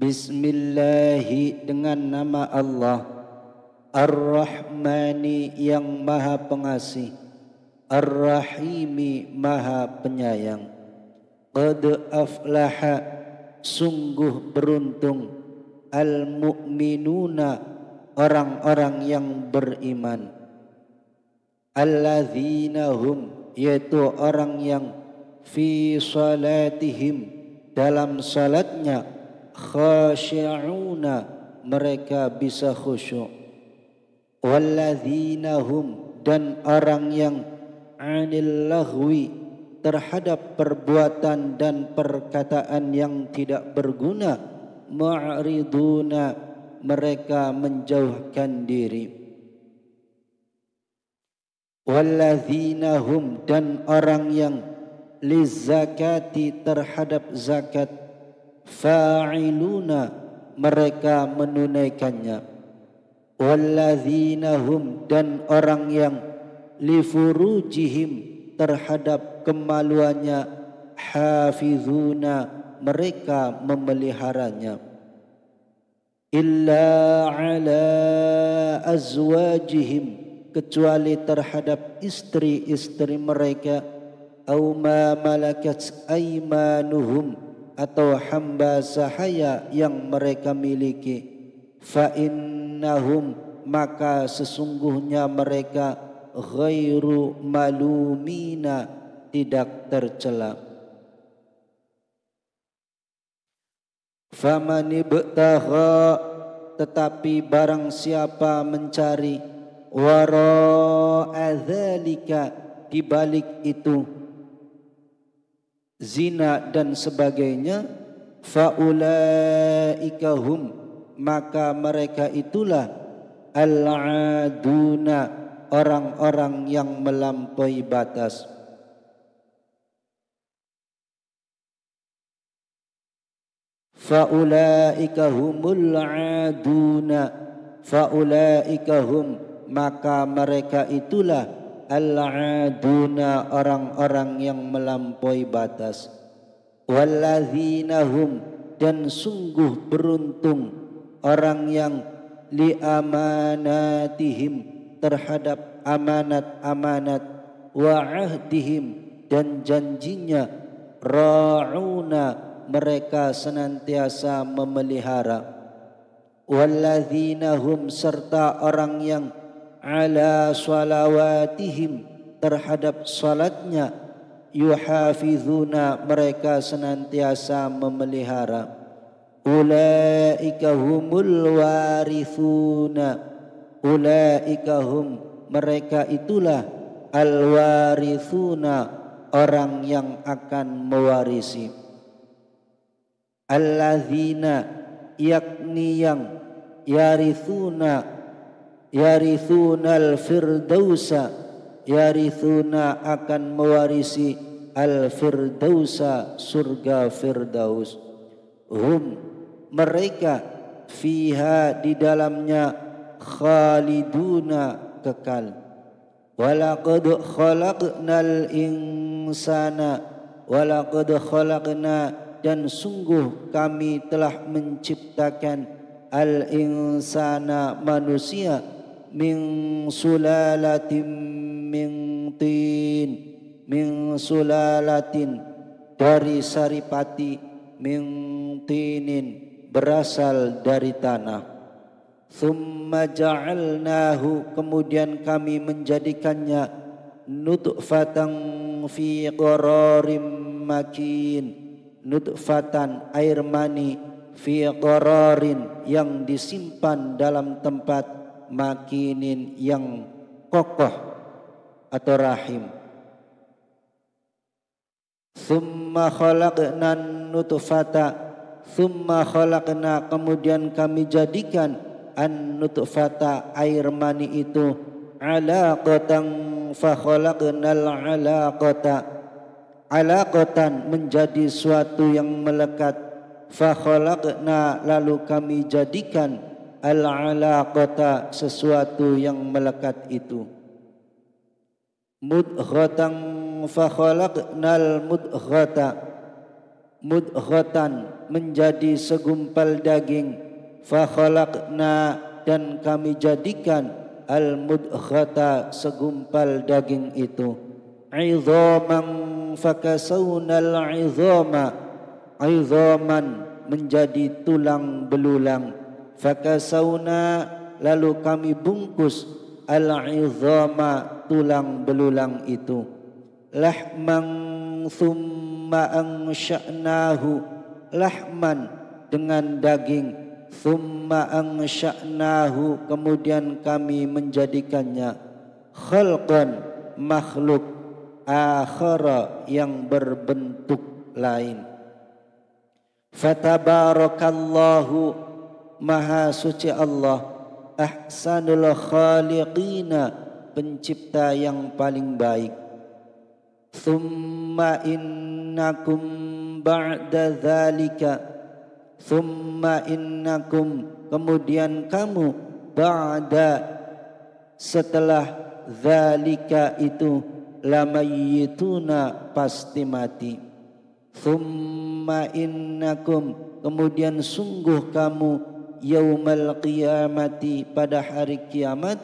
Bismillahi, dengan nama Allah, Ar-Rahmani yang maha pengasih, Ar-Rahimi maha penyayang. Qad aflaha, sungguh beruntung, al-mu'minuna, orang-orang yang beriman. Alladzina hum, yaitu orang yang fi salatihim, dalam salatnya, khashi'una, mereka bisa khusyuk. Walladzina hum, dan orang yang anil lahwi, terhadap perbuatan dan perkataan yang tidak berguna, ma'riduna, mereka menjauhkan diri. Walladzina hum, dan orang yang lizzakati, terhadap zakat, fa'iluna, mereka menunaikannya. Walladzina hum, dan orang yang lifurujihim, terhadap kemaluannya, hafizuna, mereka memeliharanya. Illa ala azwajihim, kecuali terhadap istri-istri mereka, au ma malakat aimanuhum, atau hamba sahaya yang mereka miliki. Fa innahum, maka sesungguhnya mereka, ghairu malumina, tidak tercela. Faman ibtagha, tetapi barang siapa mencari, wara'a dzalika, di balik itu, zina dan sebagainya, faulaika hum, maka mereka itulah al-aduna, orang-orang yang melampaui batas. Faulaika humul aduna, faulaika hum, maka mereka itulah al-aduna, orang-orang yang melampaui batas. Walladzina hum, dan sungguh beruntung orang yang li amanatihim, terhadap amanat-amanat, wa ahdihim, dan janjinya, ra'una, mereka senantiasa memelihara. Walladzina hum, serta orang yang ala salawatihim, terhadap salatnya, yuhafizuna, mereka senantiasa memelihara. Ulaika humul warithuna, ulaika hum, mereka itulah al-warithuna, orang yang akan mewarisi. Alladzina, yakni yang yarithunal firdausa, yarithuna, akan mewarisi al-firdausa, surga firdaus. Hum, mereka, fiha, di dalamnya, khaliduna, kekal. Walaqad khalaqnal insana, walaqad khalaqna, dan sungguh kami telah menciptakan al-insana, manusia, min sulalatin min tin, min sulalatin, dari saripati, min tinin, berasal dari tanah. Thumma ja'alnahu, kemudian kami menjadikannya, nutfatan fi qararim makin, nutfatan, air mani, fi qararin, yang disimpan dalam tempat, makinin, yang kokoh atau rahim. Thumma khalaqna nutfata, thumma khalaqna, kemudian kami jadikan, an nutfata, air mani itu, alaqatan, fa khalaqnal alaqata, alaqatan, menjadi suatu yang melekat, fa khalaqna, lalu kami jadikan, al-alaqata, sesuatu yang melekat itu, mudghatan, fa khalaqnal mudghata, mudghatan, menjadi segumpal daging, fa khalaqna dan kami jadikan al mudghata segumpal daging itu, idhaman fakasawnal idhama, idhaman menjadi tulang belulang, fakasawna lalu kami bungkus al-idhama tulang belulang itu, lahman thumma ansha'nahu, lahman dengan daging, thumma ansha'nahu kemudian kami menjadikannya, khalqan makhluk, akhara yang berbentuk lain. Fatabarakallahu maha suci Allah, ahsanul khaliqina pencipta yang paling baik. Thumma innakum ba'da dzalika, thumma innakum kemudian kamu, ba'da setelah dzalika itu, lamayituna pasti mati. Thumma innakum kemudian sungguh kamu, yaumal qiyamati pada hari kiamat,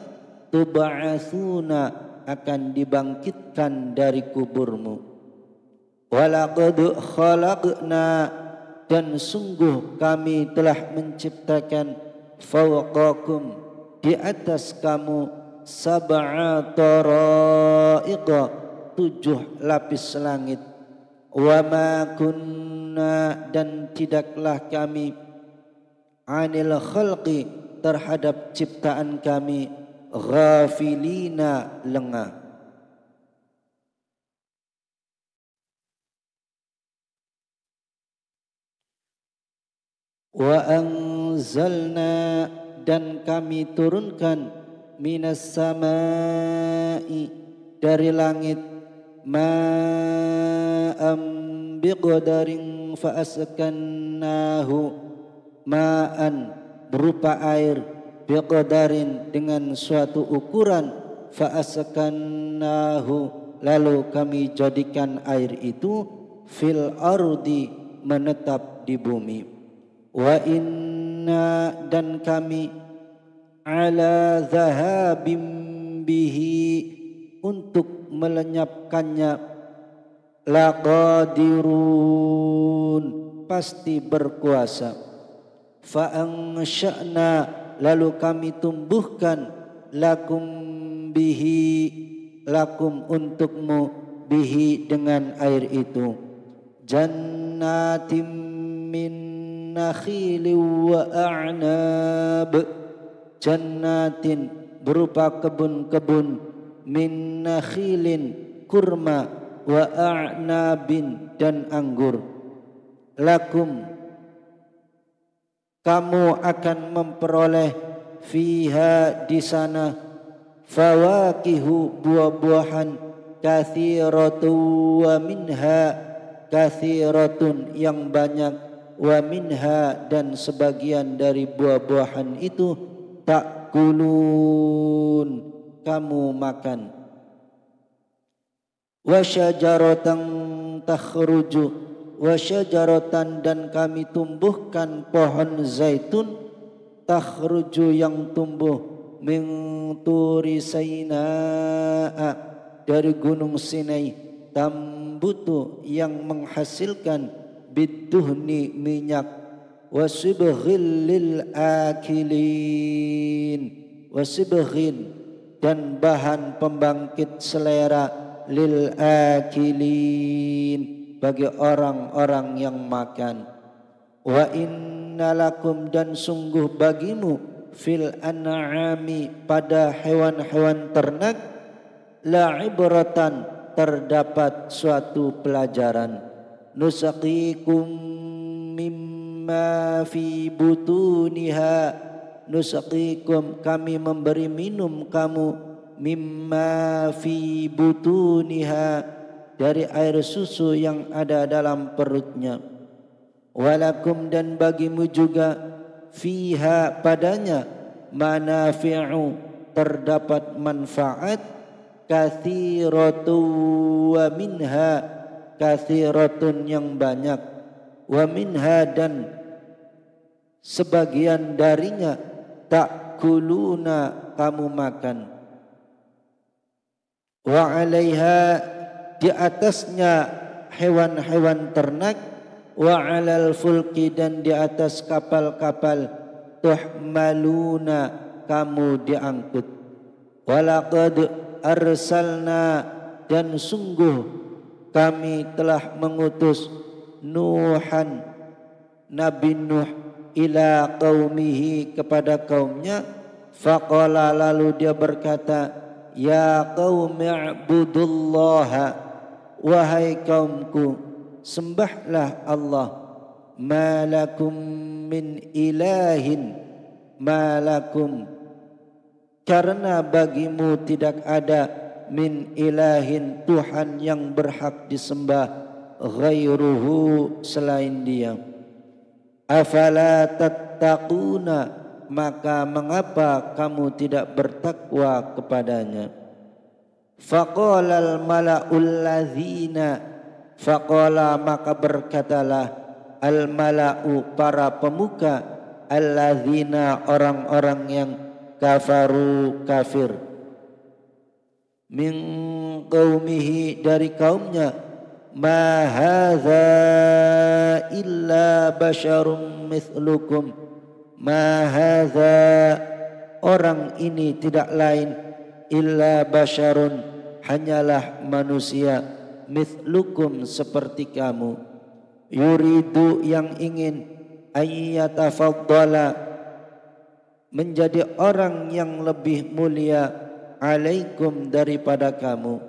tub'atsuna akan dibangkitkan dari kuburmu. Walaqad khalaqna dan sungguh kami telah menciptakan, fawqakum di atas kamu, sab'a tara'iqa 7 lapis langit. Wa ma kunna dan tidaklah kami, anil khalqi terhadap ciptaan kami, ghafilina lengah. Wa anzalna dan kami turunkan, minas samai dari langit, ma'am biqadarin fa'askannahu, ma'an berupa air, biqadarin dengan suatu ukuran, fa'askannahu lalu kami jadikan air itu, fil ardi menetap di bumi. Wa inna dan kami, ala zahabim bihi untuk melenyapkannya, laqadirun pasti berkuasa. Fa ansha'na lalu kami tumbuhkan, lakum bihi lakum untukmu, bihi dengan air itu, jannatim min nakhili wa a'nab, jannatin berupa kebun-kebun, min nakhilin kurma, wa a'nabin dan anggur, lakum kamu akan memperoleh, fiha di sana, fawakihu buah-buahan, katsiratu wa minha katsiratun yang banyak, wa minha dan sebagian dari buah-buahan itu, ta'kulun kamu makan. Wa syajaratan takhruju, wa syajaratan dan kami tumbuhkan pohon zaitun, takhruju yang tumbuh, min turi Sainaa dari gunung Sinai, tambutu yang menghasilkan, biduhni minyak, wasibghil lil akilin, wasibghin dan bahan pembangkit selera, lil akilin bagi orang-orang yang makan. Wa innalakum dan sungguh bagimu, fil an'ami pada hewan-hewan ternak, la ibratan terdapat suatu pelajaran, nusaqikum mimma fi butuniha, nusaqikum kami memberi minum kamu, mimma fi butuniha dari air susu yang ada dalam perutnya, walakum dan bagimu juga, fiha padanya, manafi'u terdapat manfaat, katsiratu wa minha katsiratun yang banyak, wa minha dan sebagian darinya ta'kuluna kamu makan, wa 'alaiha di atasnya hewan-hewan ternak, wa 'alal fulki dan di atas kapal-kapal, tuhmaluna kamu diangkut. Walaqad arsalna dan sungguh kami telah mengutus Nuhan Nabi Nuh ila qaumihi kepada kaumnya, faqala lalu dia berkata, ya qaumi i'budullaha wahai kaumku sembahlah Allah, malakum min ilahin malakum karena bagimu tidak ada min ilahin Tuhan yang berhak disembah ghairuhu selain dia. Afala tattaquna maka mengapa kamu tidak bertakwa kepadanya. Faqala al mala'ul ladzina faqala maka berkatalah al mala'u para pemuka, alladzina orang-orang yang kafaru kafir, min qaumihi dari kaumnya, ma hadza illa basyarum mithlukum, ma hadza orang ini tidak lain, illa basyarun hanyalah manusia, mithlukum seperti kamu, yuridu yang ingin ayyatafaddala menjadi orang yang lebih mulia alaikum daripada kamu.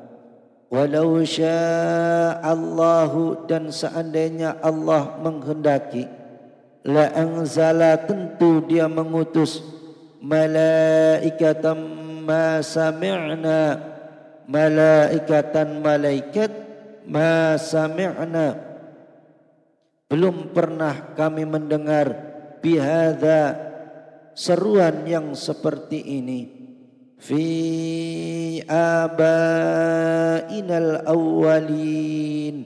Walau sya'allahu dan seandainya Allah menghendaki, la anzala tentu dia mengutus malaikatan ma sami'na malaikatan malaikat ma sami'na belum pernah kami mendengar bihadza seruan yang seperti ini fi abainal awwalin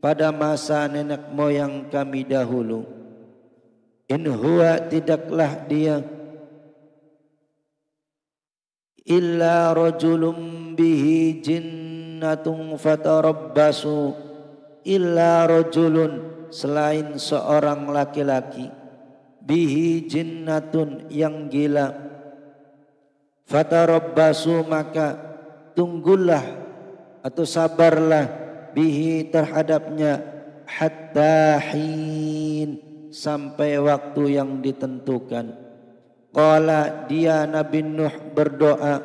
pada masa nenek moyang kami dahulu. In huwa tidaklah dia illa rajulun bihi jinnatun fatarabbasu, illa rajulun selain seorang laki-laki, bihi jinnatun yang gila, fatarabbasu maka tunggulah atau sabarlah, bihi terhadapnya, hatta hin sampai waktu yang ditentukan. Qala dia Nabi Nuh berdoa,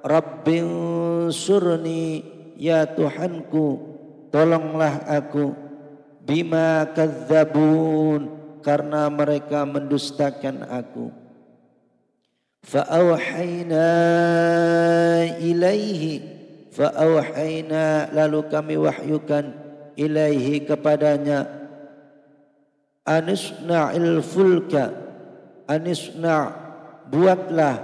Rabbinsurni ya Tuhanku tolonglah aku, bima kadzabun karena mereka mendustakan aku. Fa'auhayna ilaihi fa'auhayna lalu kami wahyukan ilaihi kepadanya, anisna'il fulka anisna' buatlah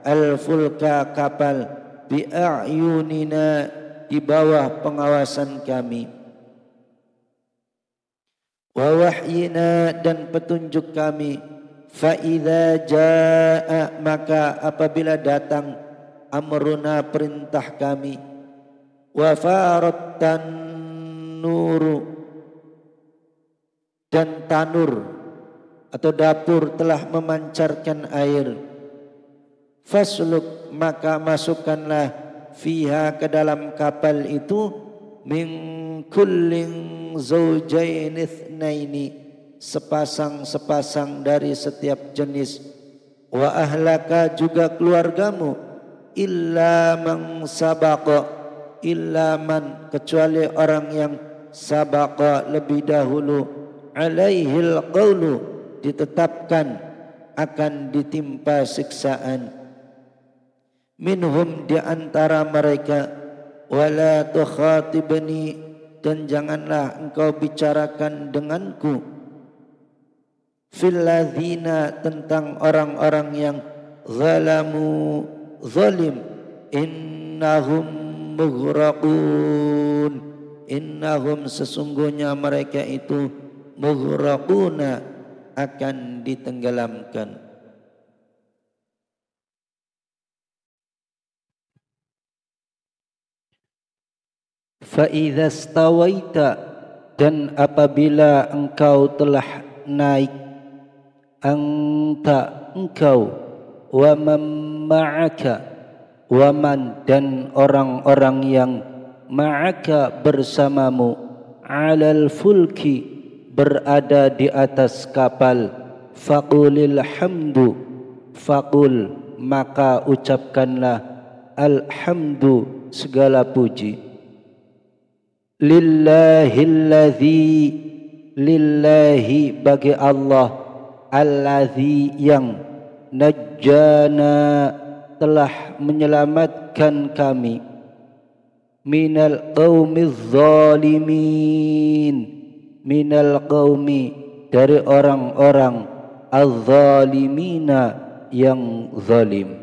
al fulka kapal, bi'ayunina di bawah pengawasan kami, wa wahyina dan petunjuk kami, fa idza jaa maka apabila datang, amruna perintah kami, wa farattan nuru dan tanur atau dapur telah memancarkan air, fasluk maka masukkanlah fiha ke dalam kapal itu, min kullin zaujain itsnaini sepasang-sepasang dari setiap jenis, wa ahlaka juga keluargamu, illa man sabaqa illa man kecuali orang yang sabaqa lebih dahulu, alaihil qawlu ditetapkan akan ditimpa siksaan, minhum di antara mereka, wala tukhatibni dan janganlah engkau bicarakan denganku, fil ladzina tentang orang-orang yang zalamu zalim, innahum mughraqun innahum sesungguhnya mereka itu mughraquna akan ditenggelamkan. Fa idza stawaita, dan apabila engkau telah naik, anta engkau, wa man ma'aka, wa man dan orang-orang yang ma'aka bersamamu, alal fulki berada di atas kapal, faqulil hamdu, faqul maka ucapkanlah alhamdu segala puji, lillahilladzi, lillahi bagi Allah, alladzi yang najjana telah menyelamatkan kami, minal qaumiz zalimin, minal qaumi dari orang-orang az-zalimina yang zalim.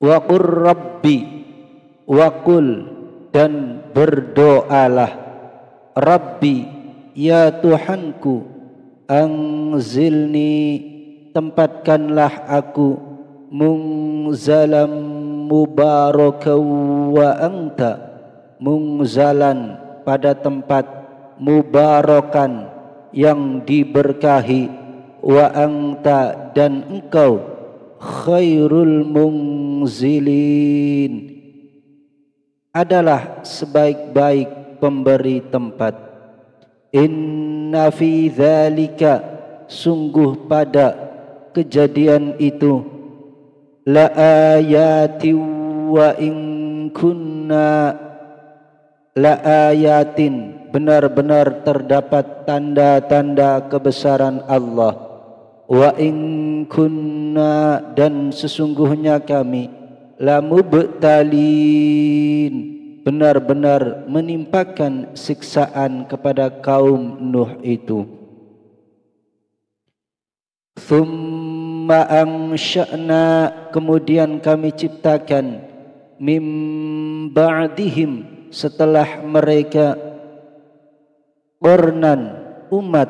Wa qur rabbi, wa qul dan berdoalah, Rabbi ya Tuhanku, anzilni tempatkanlah aku, munzalam mubarakan wa anta, munzalan pada tempat, mubarakan yang diberkahi, wa anta dan engkau, khairul munzilin adalah sebaik-baik pemberi tempat. Inna fi dzalika, sungguh pada kejadian itu, la ayatin wa in kunna, la ayatin benar-benar terdapat tanda-tanda kebesaran Allah, wa in kunna dan sesungguhnya kami, la mubtalin benar-benar menimpakan siksaan kepada kaum Nuh itu. Thumma ansha'na, kemudian kami ciptakan, mim ba'dihim setelah mereka, qurnan umat,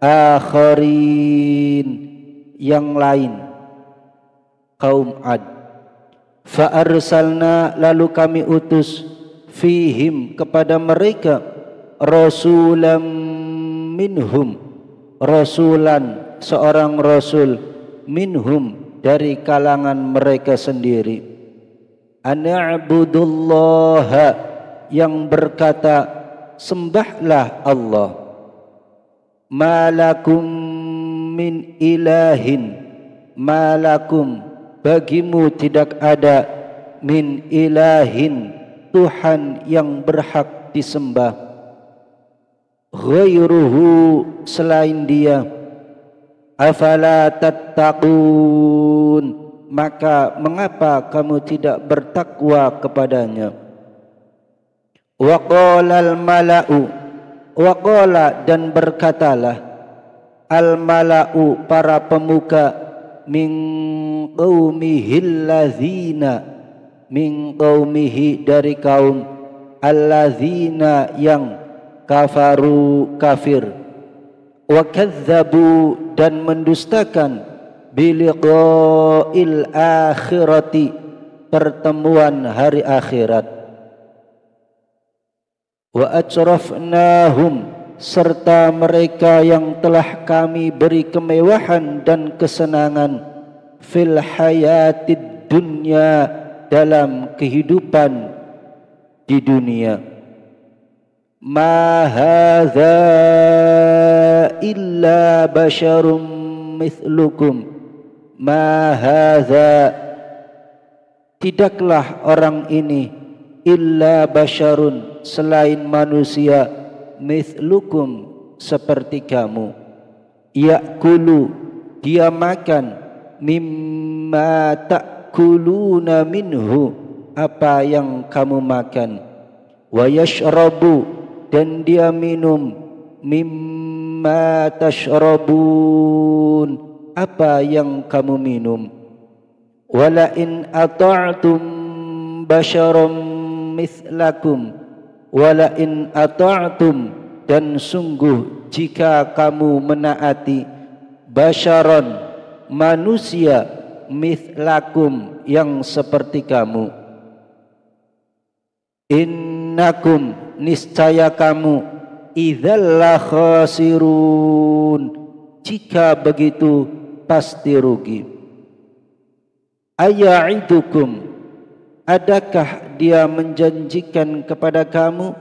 akharin yang lain, kaum Ad. Fa arsalna, lalu kami utus, fihim kepada mereka, rasulam minhum, rasulan seorang rasul, minhum dari kalangan mereka sendiri, an'budullaha yang berkata sembahlah Allah, malakum min ilahin, malakum bagimu tidak ada, min ilahin Tuhan yang berhak disembah, ghairuhu selain dia, afala tattaqun maka mengapa kamu tidak bertakwa kepadanya. Wa qalal mala'u, wa qala dan berkatalah, al mala'u para pemuka, min qaumihi allazina, min qaumihi dari kaum, allazina yang kafaru kafir, wa kadzabu dan mendustakan, biliqa'il akhirati pertemuan hari akhirat, wa atrafnahum serta mereka yang telah kami beri kemewahan dan kesenangan, fil hayatid dunya dalam kehidupan di dunia, ma hadza illa basyarum mithlukum, ma hadza tidaklah orang ini, illa basyarun selain manusia, mithlukum seperti kamu, ya'kulu dia makan, mimma ta'kuluna minhu apa yang kamu makan, wa yashrabu dan dia minum, mimma tashrabun apa yang kamu minum, wala in ata'tum basyaram mithlakum, wala in ata'tum dan sungguh jika kamu menaati basyaron manusia mithlakum yang seperti kamu, innakum niscaya kamu idzal la khasirun, jika begitu pasti rugi. Aya'idukum, adakah dia menjanjikan kepada kamu,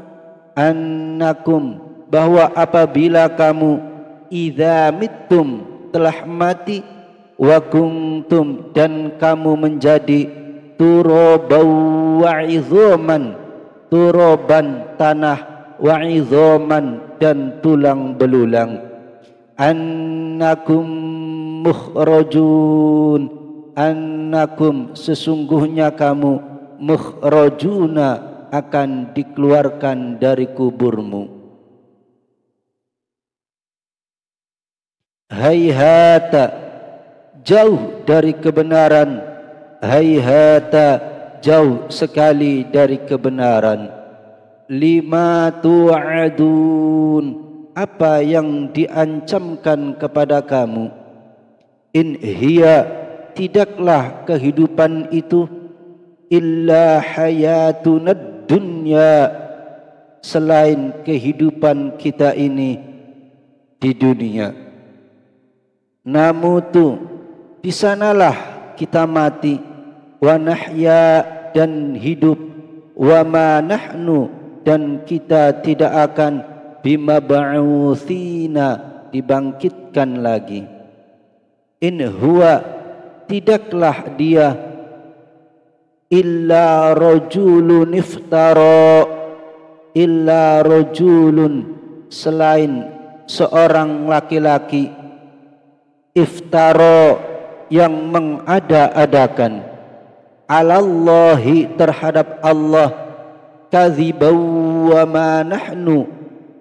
annakum, bahwa apabila kamu idza mittum, telah mati, wa kuntum, dan kamu menjadi turaban wa idhaman, turaban tanah, wa idhaman dan tulang belulang, annakum mukhrajun, annakum sesungguhnya kamu mukhrajuna akan dikeluarkan dari kuburmu. Hayhata, jauh dari kebenaran, hayhata, jauh sekali dari kebenaran, lima tu'adun, apa yang diancamkan kepada kamu, in hiya, tidaklah kehidupan itu, illa hayatunad dunya, selain kehidupan kita ini di dunia. Namutu, di sanalah kita mati, wa nahya, dan hidup, wa ma nahnu, dan kita tidak akan bimab'utsina, dibangkitkan lagi. In huwa, tidaklah dia, illa rajulun iftara, illa rajulun, selain seorang laki-laki, iftara, yang mengada-adakan, alallahi, terhadap Allah, kadziban wa ma nahnu,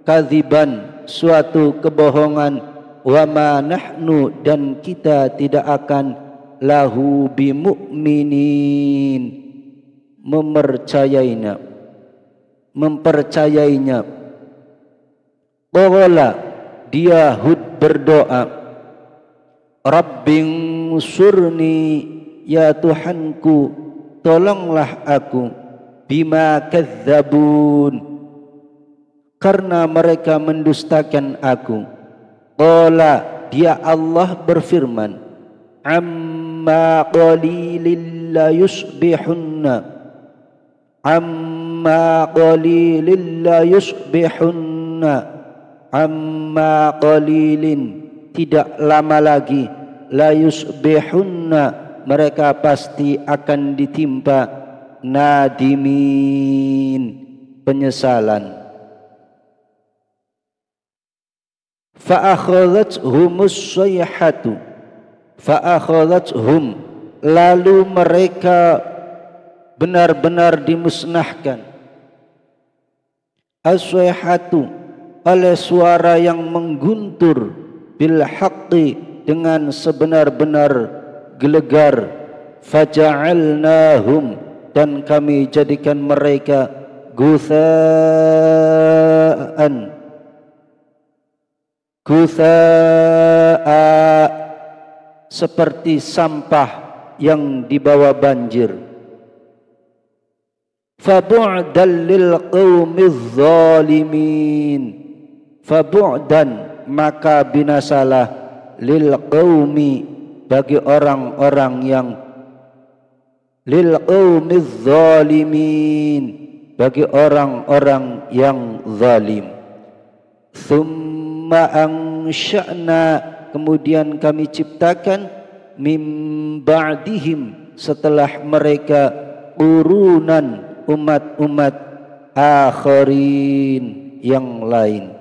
kadziban, suatu kebohongan, wa ma nahnu, dan kita tidak akan lahu bimu'minin, mempercayainya. Qala, dia Hud berdoa, Rabbing surni, ya Tuhanku, tolonglah aku, bima kadzabun, karena mereka mendustakan aku. Qala, dia Allah berfirman, amma qalilin la yusbihunna, amma qalilin la yusbihunna, amma qalilin, tidak lama lagi, la yusbihunna, mereka pasti akan ditimpa nadimin, penyesalan. Fa akhadhathumus sayhatu, fa akhadhathum, lalu mereka benar-benar dimusnahkan, as-sayhatu, oleh suara yang mengguntur, bil haqqi, dengan sebenar-benar gelegar, faja'alnahum, dan kami jadikan mereka gutha'an, gutha'a, seperti sampah yang dibawa banjir. Fabu'dan lil qaumiz zalimin, fabu'dan, maka binasalah, lil qaumi, bagi orang-orang yang, lil qaumiz zalimin, bagi orang-orang yang zalim. Tsumma ansha'na, kemudian kami ciptakan, mim ba'dihim, setelah mereka, qurunan, umat-umat, akharin, yang lain.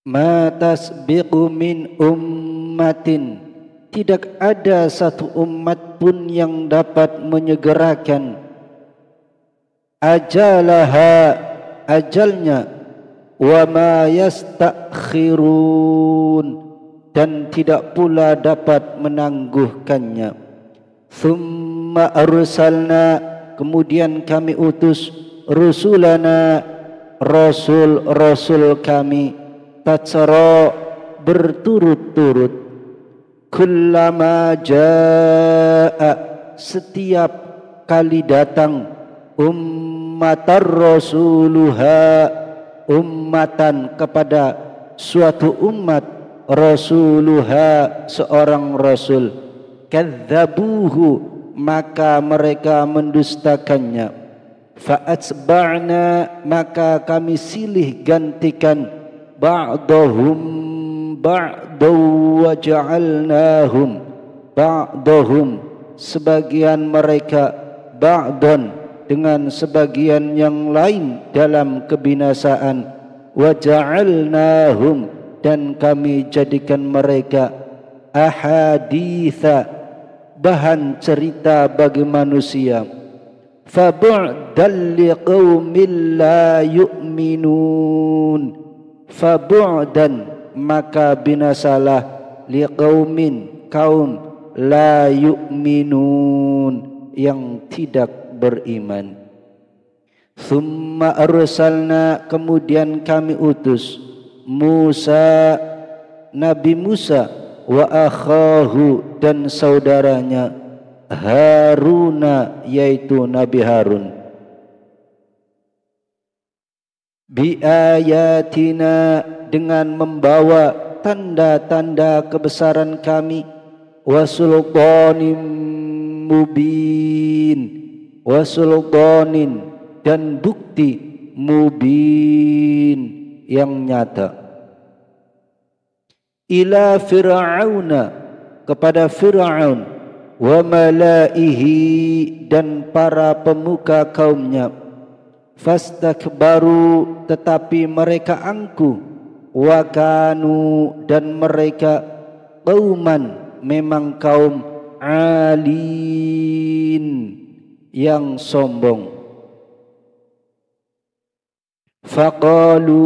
Ma tasbiqu min ummatin, tidak ada satu umat pun yang dapat menyegerakan ajalaha, ajalnya, wa ma yastakhirun, dan tidak pula dapat menangguhkannya. Thumma arsalna, kemudian kami utus rusulana, rasul-rasul kami, tatsara, berturut-turut, kullama jaa, setiap kali datang, ummatar rasuluha, ummatan kepada suatu umat, rasuluha, seorang rasul, kadzabuhu, maka mereka mendustakannya, fa'atsba'na, maka kami silih gantikan, ba'dahum ba'daw wa ja'alnahum ba'dahum, sebagian mereka, ba'dan, dengan sebagian yang lain dalam kebinasaan, wa ja'alnahum, dan kami jadikan mereka ahaditha, bahan cerita bagi manusia. Fabu'dan liqaumin la yu'minun, fabu'dan, maka binasalah, liqaumin, kaum, la yu'minun, yang tidak beriman. Thumma arsalna, kemudian kami utus Musa, Nabi Musa, wa akhahu, dan saudaranya Haruna, yaitu Nabi Harun, bi ayatina, dengan membawa tanda-tanda kebesaran kami, wa sultanim mubin, wa sultanin, dan bukti, mubin, yang nyata, ila fir'auna, kepada Fir'aun, wa malaihi, dan para pemuka kaumnya, fastakbaru, tetapi mereka angkuh, wa kanu, dan mereka qauman, memang kaum, alin, yang sombong. Faqalu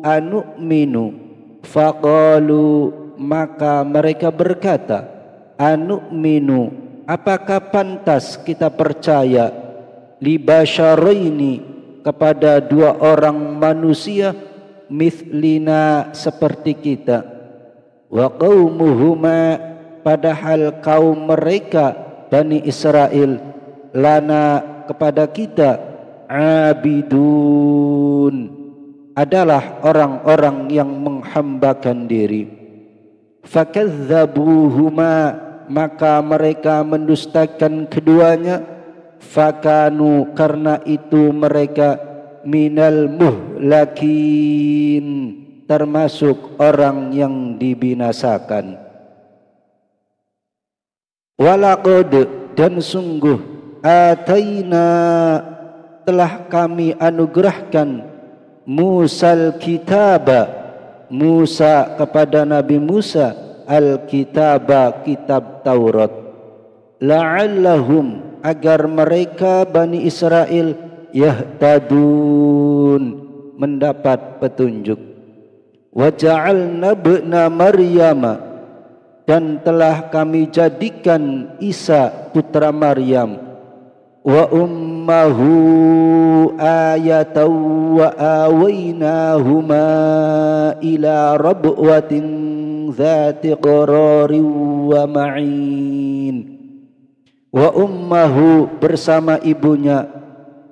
anu'minu, faqalu, maka mereka berkata, anu'minu, apakah pantas kita percaya, libasyaraini, kepada dua orang manusia, mithlina, seperti kita, wa qaumuhuma, padahal kaum mereka, Bani Israel, lana, kepada kita, abidun, adalah orang-orang yang menghambakan diri. Fakadzabuhuma, maka mereka mendustakan keduanya, fakanu, karena itu mereka, minal muhlakin, termasuk orang yang dibinasakan. Walaqad, dan sungguh, ataina, telah kami anugerahkan, Musal kitaba, Musa, kepada Nabi Musa, al-kitaba, kitab Taurat, la'allahum, agar mereka Bani Israel, yahtadun, mendapat petunjuk. Wa ja'alna ibna Maryam, dan telah kami jadikan Isa putra Maryam, wa ummahu ayatan wa awaynahuma ila rabwatin dzati qararin wa ma'in, wa ummahu, bersama ibunya,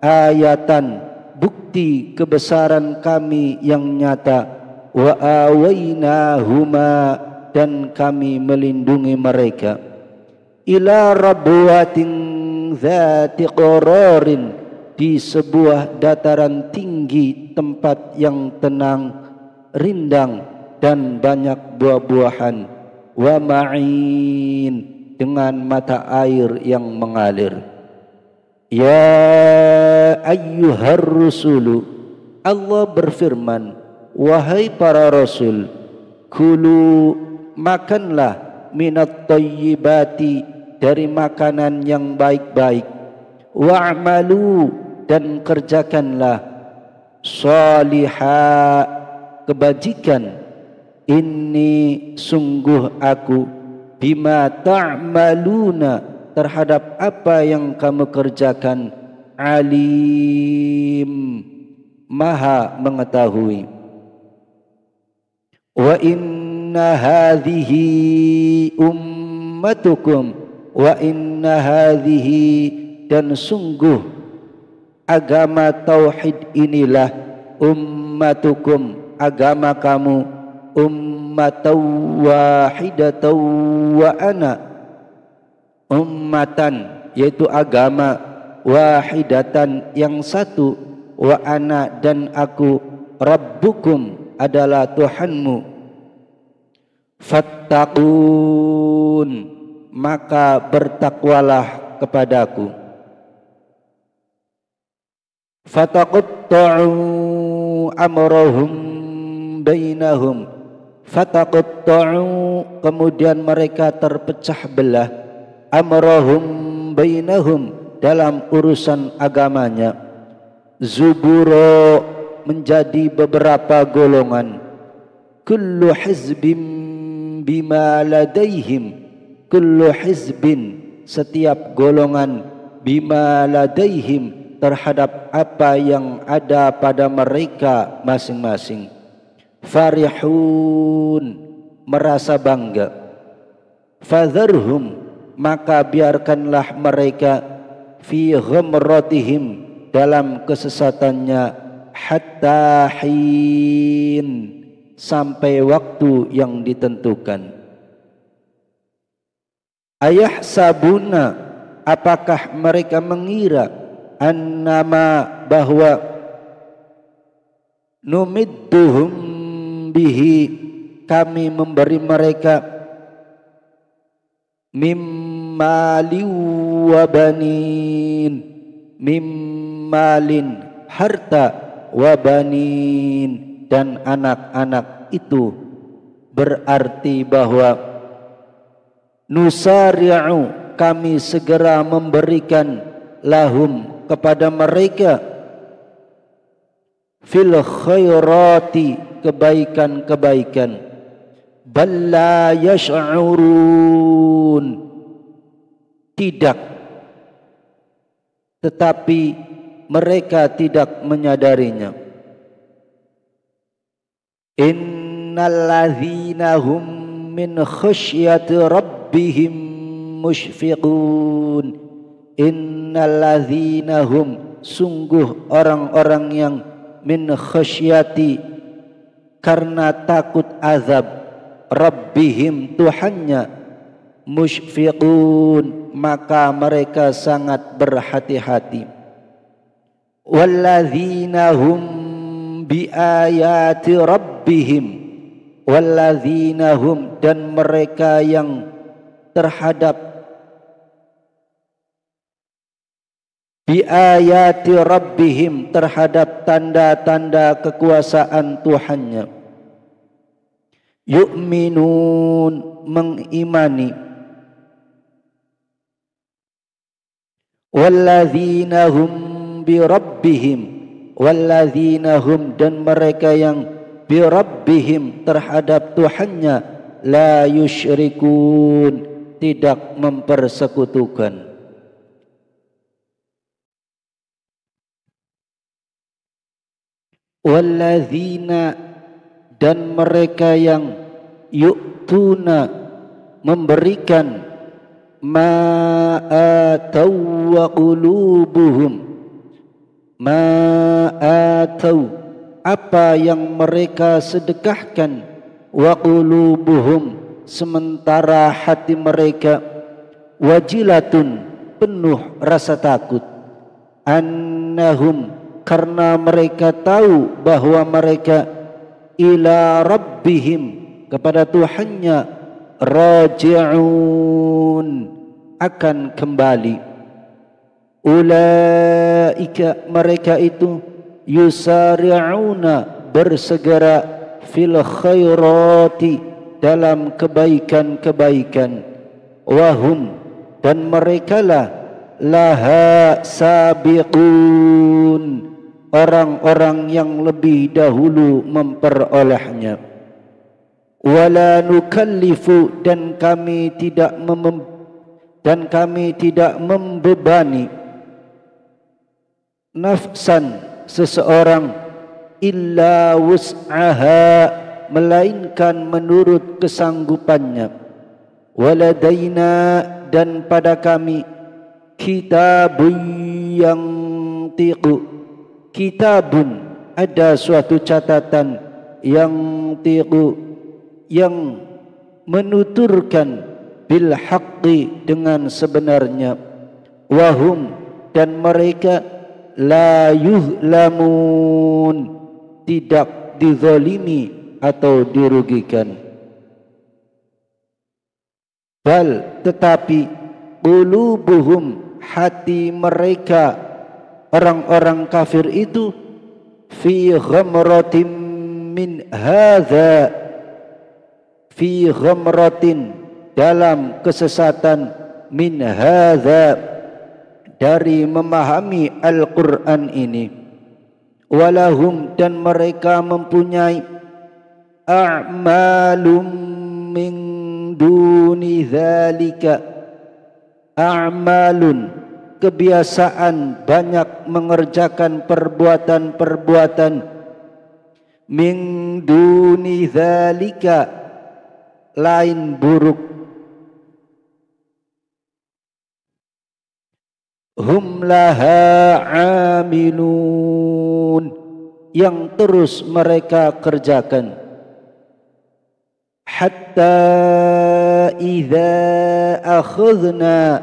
ayatan, bukti kebesaran kami yang nyata, wa awaynahuma, dan kami melindungi mereka, ila rabwatin dzati qararin, di sebuah dataran tinggi, tempat yang tenang, rindang, dan banyak buah-buahan, wa ma'in, dengan mata air yang mengalir. Ya ayyuhar rusulu, Allah berfirman, wahai para rasul, kulu, makanlah, minat thayyibati, dari makanan yang baik-baik, wa'malu, dan kerjakanlah, salihah, kebajikan, inni sungguh aku bima ta'maluna terhadap apa yang kamu kerjakan alim maha mengetahui. Wa inna hadhihi ummatukum wa inna hadhihi dan sungguh agama tauhid inilah ummatukum agama kamu ummatan wahidatan wa ana ummatan yaitu agama wahidatan yang satu wa ana dan aku rabbukum adalah Tuhanmu fattaqun maka bertakwalah kepadaku. Fataqatta'u amrahum bainahum fataqatta'u kemudian mereka terpecah belah amrahum bainahum dalam urusan agamanya zuburo menjadi beberapa golongan kullu hizbin bima ladaihim kullu hizbin setiap golongan bima ladaihim terhadap apa yang ada pada mereka masing-masing farihun merasa bangga fadharhum maka biarkanlah mereka fi ghamratihim dalam kesesatannya hatta hin sampai waktu yang ditentukan. Ayahsabuna apakah mereka mengira annama bahwa numidduhum bihi kami memberi mereka mimmali wa banin mimmalin harta wabanin dan anak-anak itu berarti bahwa nusari'u kami segera memberikan lahum kepada mereka fil khairati kebaikan-kebaikan balla yash'urun tidak tetapi mereka tidak menyadarinya. Innalladzina hum min khasyati rabbihim mushfiqun. Innalladzina hum sungguh orang-orang yang min khasyati karena takut azab rabbihim Tuhannya mushfiqun maka mereka sangat berhati-hati. Walladzina hum biayati rabbihim walladzina hum dan mereka yang terhadap biayati rabbihim terhadap tanda-tanda kekuasaan Tuhannya yu'minun mengimani walladzina hum bi rabbihim walladzina hum dan mereka yang bi rabbihim terhadap Tuhannya la yusyrikun tidak mempersekutukan. Walladzina dan mereka yang yu'tuna memberikan ma atau wa qulubuhum ma atau apa yang mereka sedekahkan wa qulubuhum sementara hati mereka wajilatun penuh rasa takut annahum karena mereka tahu bahwa mereka ila rabbihim kepada Tuhannya raji'un akan kembali. Ulaika mereka itu yusari'una bersegera fil khairati dalam kebaikan-kebaikan wahum dan merekalah laha sabiqun orang-orang yang lebih dahulu memperolehnya. wala nukallifu dan kami tidak membebani nafsan seseorang illa wus'aha melainkan menurut kesanggupannya. Waladaina dan pada kami kitabun yang tiqu, kitabun ada suatu catatan yang tiqu yang menuturkan bil haqqi dengan sebenarnya, wahum dan mereka la yuhlamun tidak dizalimi atau dirugikan. Bal tetapi qulubuhum hati mereka orang-orang kafir itu fi ghamratin min hadza, fi ghamratin dalam kesesatan, min hadza dari memahami Al-Quran ini, walahum dan mereka mempunyai a'malum min duni dzalika, a'malun kebiasaan banyak mengerjakan perbuatan-perbuatan, min duni dzalika lain buruk, hum laha amilun yang terus mereka kerjakan, hatta idza akhadna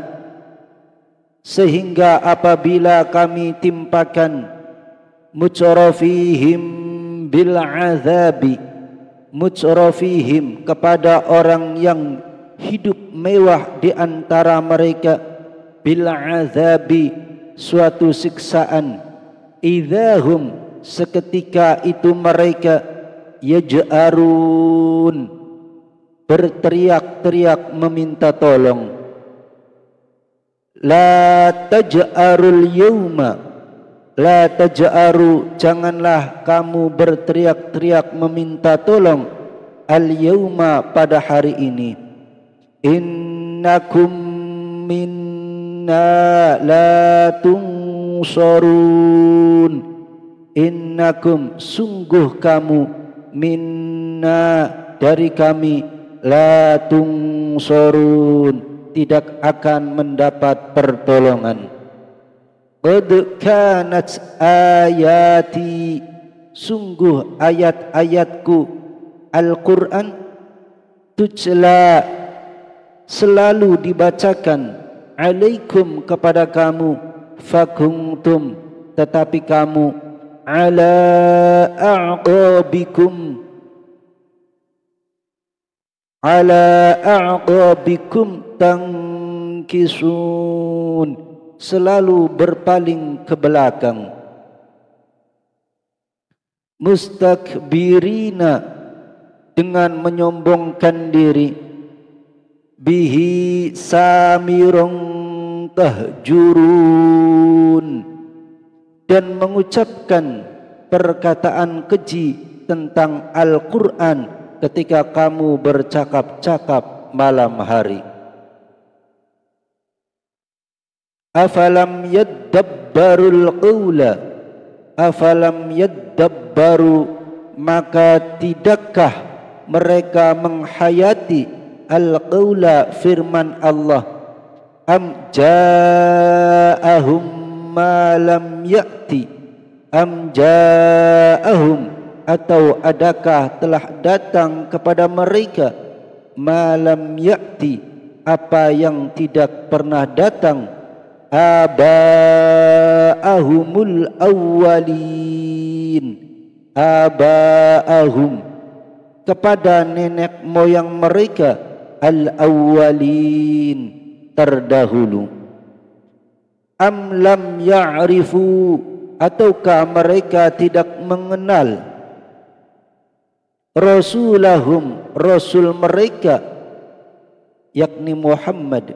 sehingga apabila kami timpakan, mutrafihim bil azabi, mutrafihim kepada orang yang hidup mewah di antara mereka, bil azabi suatu siksaan, idzahum seketika itu mereka yaj'arun berteriak-teriak meminta tolong. La taj'arul yawma, la taj'aru janganlah kamu berteriak-teriak meminta tolong, al yawma pada hari ini, innakum minna la tunsarun, innakum sungguh kamu, minna dari kami, la tunsarun tidak akan mendapat pertolongan. Qad kanat ayati sungguh ayat-ayatku Al-Quran tujla selalu dibacakan, alaikum kepada kamu, fakuntum tetapi kamu, ala a'qabikum, ala a'qabikum tangkisun selalu berpaling ke belakang, mustakbirina dengan menyombongkan diri, bihi samirun tahjurun dan mengucapkan perkataan keji tentang Al-Quran ketika kamu bercakap-cakap malam hari. Afalam yaddabbarul qawla, afalam yaddabbaru maka tidakkah mereka menghayati al-qawla firman Allah, am ja'ahum ma lam ya'ti, am ja'ahum atau adakah telah datang kepada mereka, ma lam ya'ti apa yang tidak pernah datang, aba'ahumul awwalin, aba'ahum kepada nenek moyang mereka, al-awwalin terdahulu, am lam ya'rifu ataukah mereka tidak mengenal, rasulahum rasul mereka yakni Muhammad,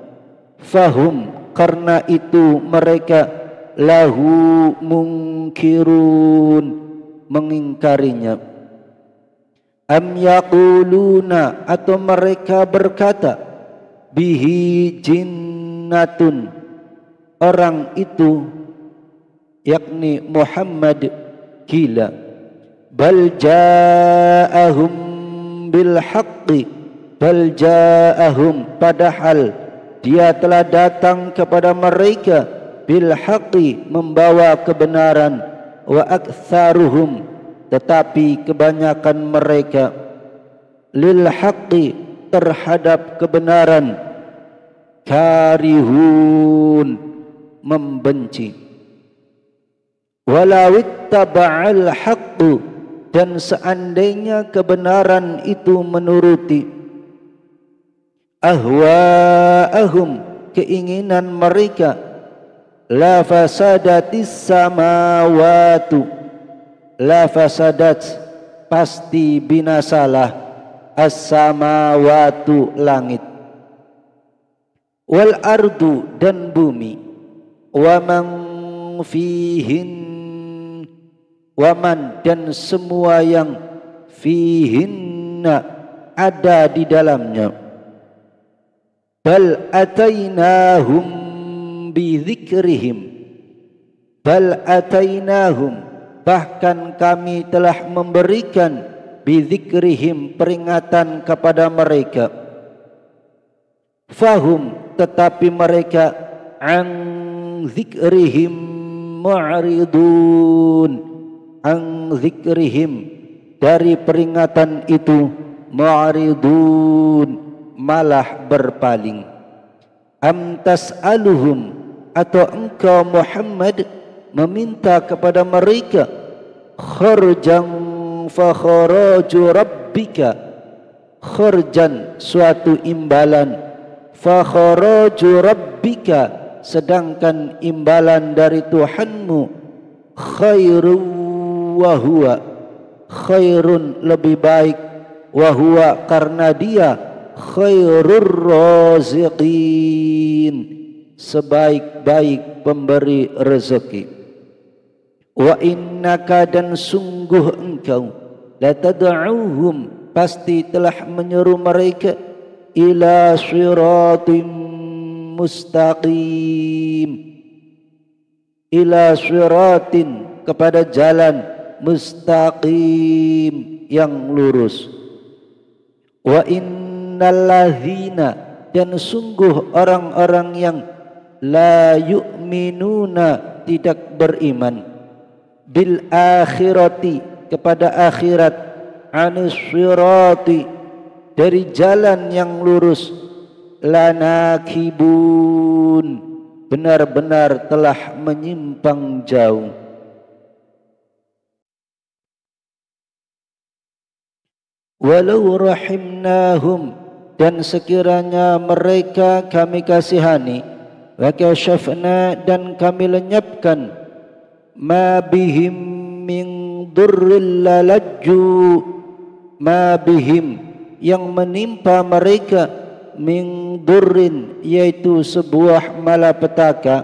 fahum karena itu mereka lahu munkirun mengingkarinya, am yaquluna atau mereka berkata bihi jinnatun orang itu yakni Muhammad gila. Bal ja'ahum bil haqqi, bal ja'ahum padahal dia telah datang kepada mereka bil haqqi membawa kebenaran, wa aktsaruhum tetapi kebanyakan mereka lil haqqi terhadap kebenaran karihun membenci. Walau ittaba'al haqqu dan seandainya kebenaran itu menuruti ahwa'ahum keinginan mereka, la fasadatis samawatu, la fasadat pasti binasalah as-samawatu langit, wal ardu dan bumi, wa man fihin, waman dan semua yang fihinna ada di dalamnya. Bal atainahum bidzikrihim, bal atainahum bahkan kami telah memberikan bidzikrihim peringatan kepada mereka. Fahum tetapi mereka an zikrihim mu'ridun, an zikrihim dari peringatan itu mu'ridun malah berpaling. Am tas'aluhum atau engkau Muhammad meminta kepada mereka kharjan fa kharaju rabbika, kharjan suatu imbalan, fa kharaju rabbika sedangkan imbalan dari Tuhanmu khairu wa huwa khairun lebih baik, wa huwa karena dia khairur raziqin sebaik-baik pemberi rezeki. Wa innaka dan sungguh engkau la tad'uhum pasti telah menyeru mereka ila siratim mustaqim, ila siratin kepada jalan mustaqim yang lurus. Wa innal ladzina dan sungguh orang-orang yang la yu'minuna tidak beriman bil akhirati kepada akhirat, anis sirati dari jalan yang lurus, lanakibun benar-benar telah menyimpang jauh. Walau rahimnahum dan sekiranya mereka kami kasihani, wa kasyafna dan kami lenyapkan ma bihim min durril lalajju, ma bihim yang menimpa mereka min durrin yaitu sebuah malapetaka,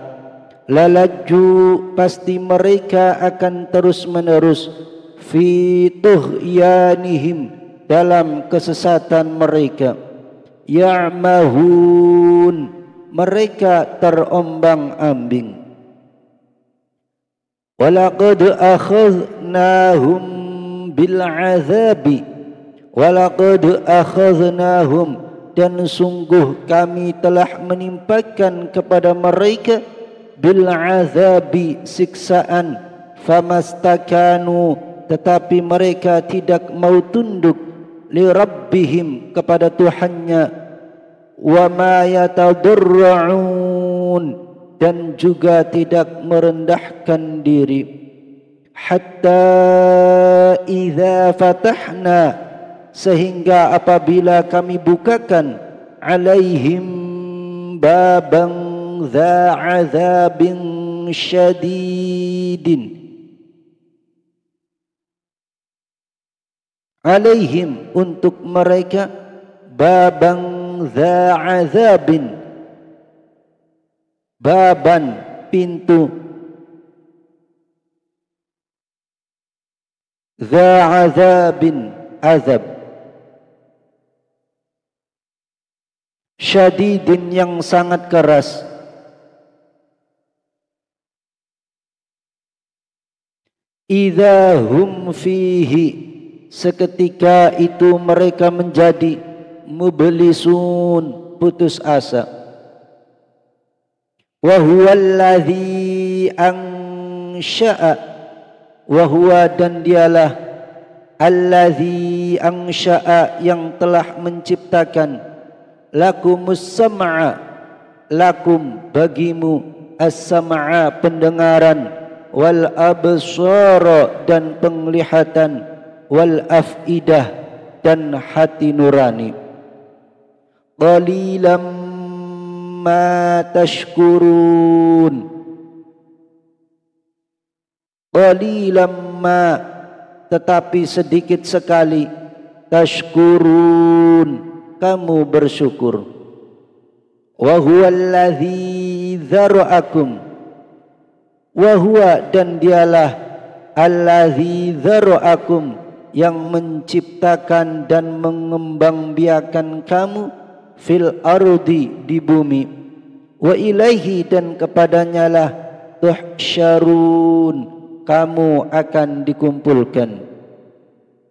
lalajju pasti mereka akan terus menerus fi tughyanihim dalam kesesatan mereka, ya'mahun mereka terombang-ambing. Walaqad akhadnahum bil azabi, walaqad akhadnahum dan sungguh kami telah menimpakan kepada mereka bil azabi siksaan, famastakanu tetapi mereka tidak mau tunduk li rabbihim kepada Tuhannya, wa ma yatadarra'un dan juga tidak merendahkan diri, hatta idza fatahna sehingga apabila kami bukakan alaihim baban dza azabin syadidin, alaihim untuk mereka baban dza azabin, baban pintu, dza azabin azab, syadidin yang sangat keras. Idza hum fihi, seketika itu mereka menjadi mublisun, putus asa. Wa huwa alladhi ansha'a, wa huwa dan dialah alladhi ansha'a yang telah menciptakan lakumus sam'a, lakum bagimu as-sam'a pendengaran, wal absara dan penglihatan, wal afidah dan hati nurani. Qalilam ma tashkurun, qalilam ma tetapi sedikit sekali, tashkurun kamu bersyukur. Wa huwa alladhi dzara'akum, wa huwa dan dialah alladzi dzara'akum yang menciptakan dan mengembangbiakan kamu fil ardi di bumi, wa ilaihi dan kepadanya lah tuhsyarun kamu akan dikumpulkan.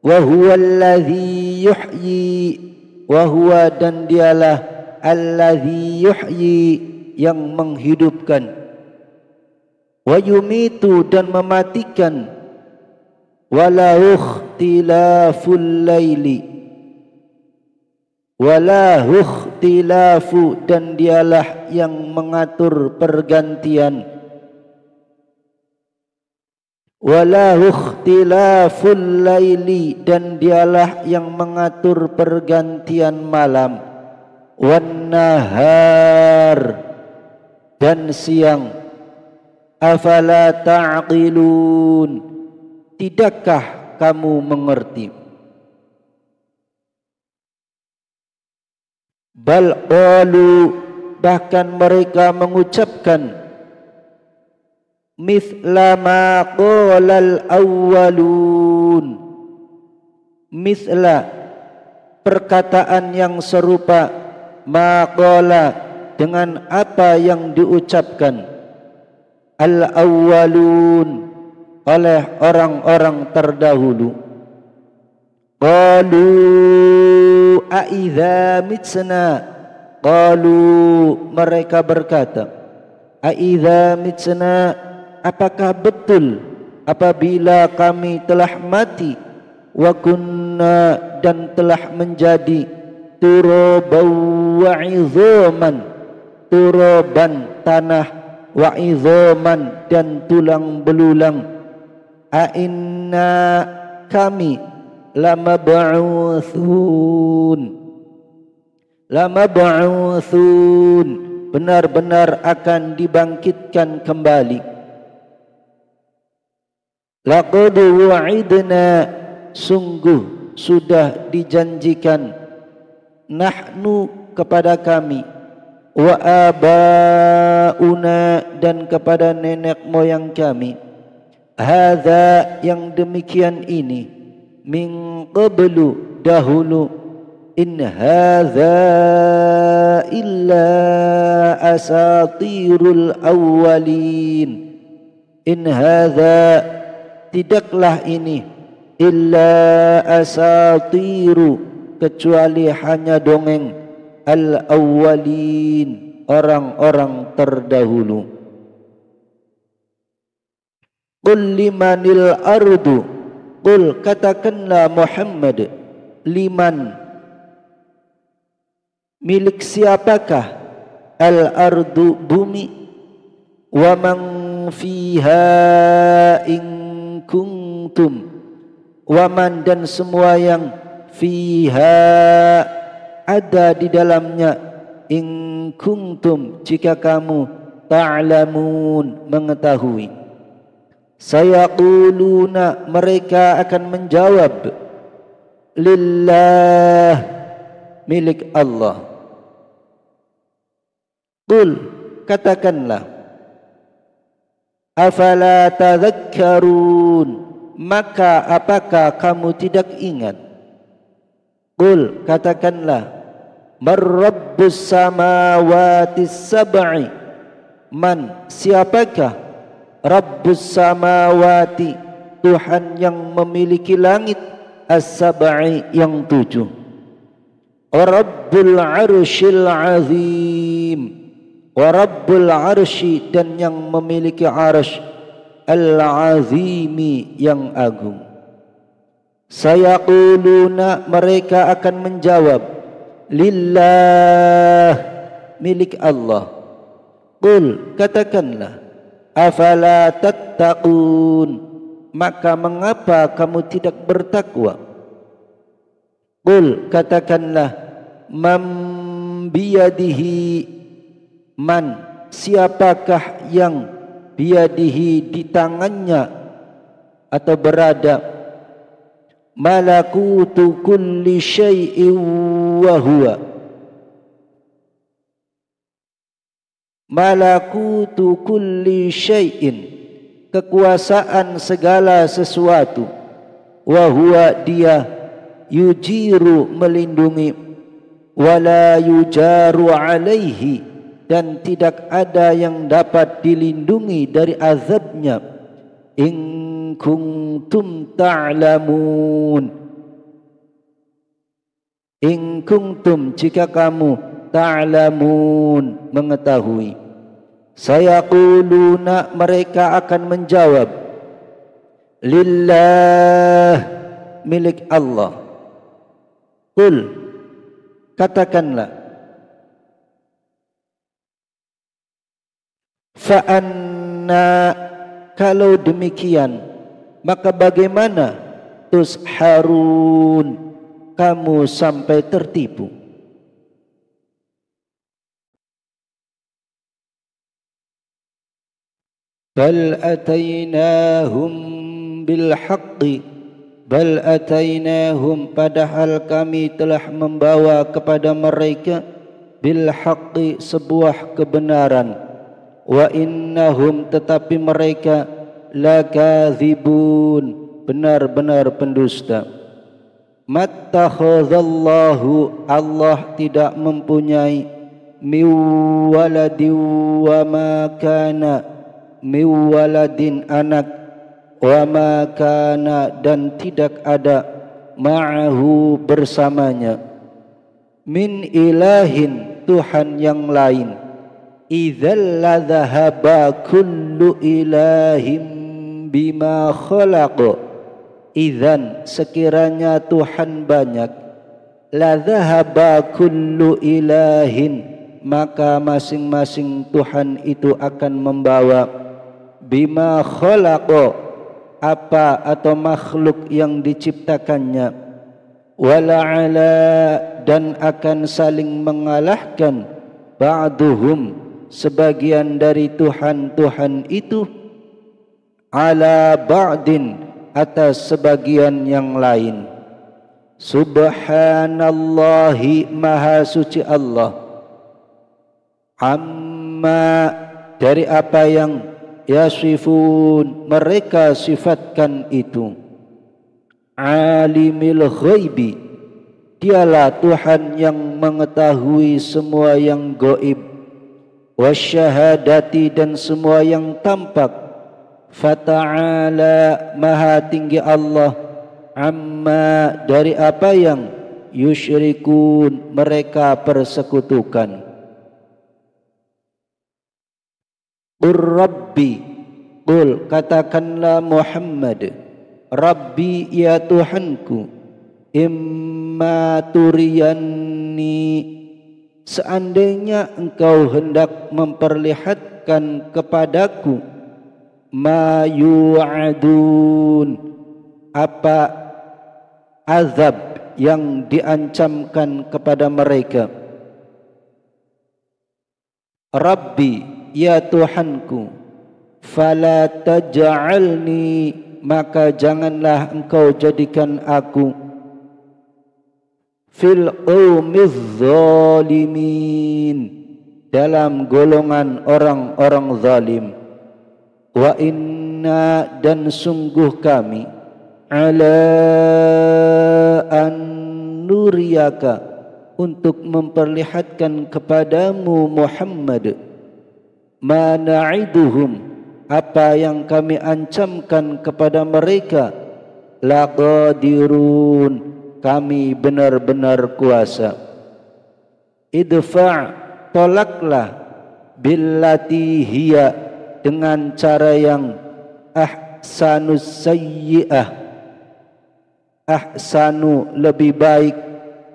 Wa huwa alladzi yuhyi, wa huwa dan dialah alladzi yuhyi yang menghidupkan, wa yumitu dan mematikan, wala ikhtilaful laili, wala ikhtilafu dan dialah yang mengatur pergantian, wala ikhtilaful laili dan dialah yang mengatur pergantian malam, wan nahar dan siang. Afala ta'qilun, tidakkah kamu mengerti? Bal qalu, bahkan mereka mengucapkan mithla ma qalal awwalun, mithla perkataan yang serupa, ma qala dengan apa yang diucapkan al-awwalun oleh orang-orang terdahulu. Qalu a'idza mitsna, qalu mereka berkata, a'idza mitsna, apakah betul apabila kami telah mati, wa kunna dan telah menjadi turaban wa idzaman, turaban tanah, wa idzaman dan tulang belulang, a inna kami lamab'utsun, lamab'utsun benar-benar akan dibangkitkan kembali. Laqad wa'idna, sungguh sudah dijanjikan, nahnu kepada kami, wa abauna dan kepada nenek moyang kami, hadza yang demikian ini, min qablu dahulu, in hadza illa asatirul awwalin, in hadza tidaklah ini, illa asatiru kecuali hanya dongeng, al-awwalin orang-orang terdahulu. Qul limanil ardu, qul katakanlah Muhammad, liman milik siapakah, al-ardu bumi, wa man fiha in kuntum, wa man dan semua yang fiha ada di dalamnya, in kuntum jika kamu ta'lamun mengetahui. Sayaquluna mereka akan menjawab, lillah milik Allah. Qul katakanlah, afala tadhakkarun maka apakah kamu tidak ingat? Qul katakanlah, Rabbus samawati sab'i, man siapakah Rabbus samawati, Tuhan yang memiliki langit, as-sab'i yang 7. Wa Rabbul arsyil azim, wa Rabbul arsy, dan yang memiliki arsy, al-azimi yang agung. Sayaquluna, mereka akan menjawab, lillah, milik Allah. Qul, katakanlah, afala tattaqun, maka mengapa kamu tidak bertakwa? Qul, katakanlah, man biyadihi, man siapakah yang biyadihi di tangannya atau berada, malakutu kulli syai'in wa huwa, malakutu kulli syai'in, kekuasaan segala sesuatu, wa huwa, dia, yujiru, melindungi, wala yujaru alaihi, dan tidak ada yang dapat dilindungi dari azabnya. In kuntum ta'lamun, in kuntum, jika kamu, ta'lamun, mengetahui. Sayaquluna, mereka akan menjawab, lillah, milik Allah. Qul, katakanlah, fa'anna, kalau demikian, maka bagaimana, tusharun, kamu sampai tertipu. Bal atainahum bil haqqi, bal atainahum, padahal kami telah membawa kepada mereka, bil haqqi, sebuah kebenaran, wa innahum, tetapi mereka, lakadzibun, benar-benar pendusta. Mattakhadallahu, Allah tidak mempunyai, miwaladin wa ma kana, miwaladin, anak, wa ma kana, dan tidak ada, ma'ahu, bersamanya, min ilahin, Tuhan yang lain. Idzal ladhahaba kullu ilahim bima khalaq, idzan, sekiranya Tuhan banyak, ladhahaba kullu ilahin, maka masing-masing Tuhan itu akan membawa, bima khalaq, apa atau makhluk yang diciptakannya, wala ala, dan akan saling mengalahkan, ba'duhum, sebagian dari Tuhan-Tuhan itu, ala ba'din, atas sebagian yang lain. Subhanallahi, maha suci Allah, amma, dari apa yang, yasifun, mereka sifatkan itu. Alimil ghaibi, dialah Tuhan yang mengetahui semua yang gaib, wasyahadati, dan semua yang tampak. Fata'ala, maha tinggi Allah, amma, dari apa yang, yusyrikun, mereka persekutukan. Qur Rabbi, qul, katakanlah Muhammad, Rabbi, ya Tuhanku, imma turiyanni, seandainya engkau hendak memperlihatkan kepadaku, ma yu'adun, apa azab yang diancamkan kepada mereka. Rabbi, ya Tuhanku, fala taj'alni, maka janganlah engkau jadikan aku, fil qaumiz zalimin, dalam golongan orang-orang zalim. Wa inna, dan sungguh kami, ala an nuriyaka, untuk memperlihatkan kepadamu Muhammad ma na'iduhum, apa yang kami ancamkan kepada mereka, laqadirun, kami benar-benar kuasa. Idfa', tolaklah, billati hiya, dengan cara yang ahsanus sayyi'ah, ahsanu lebih baik,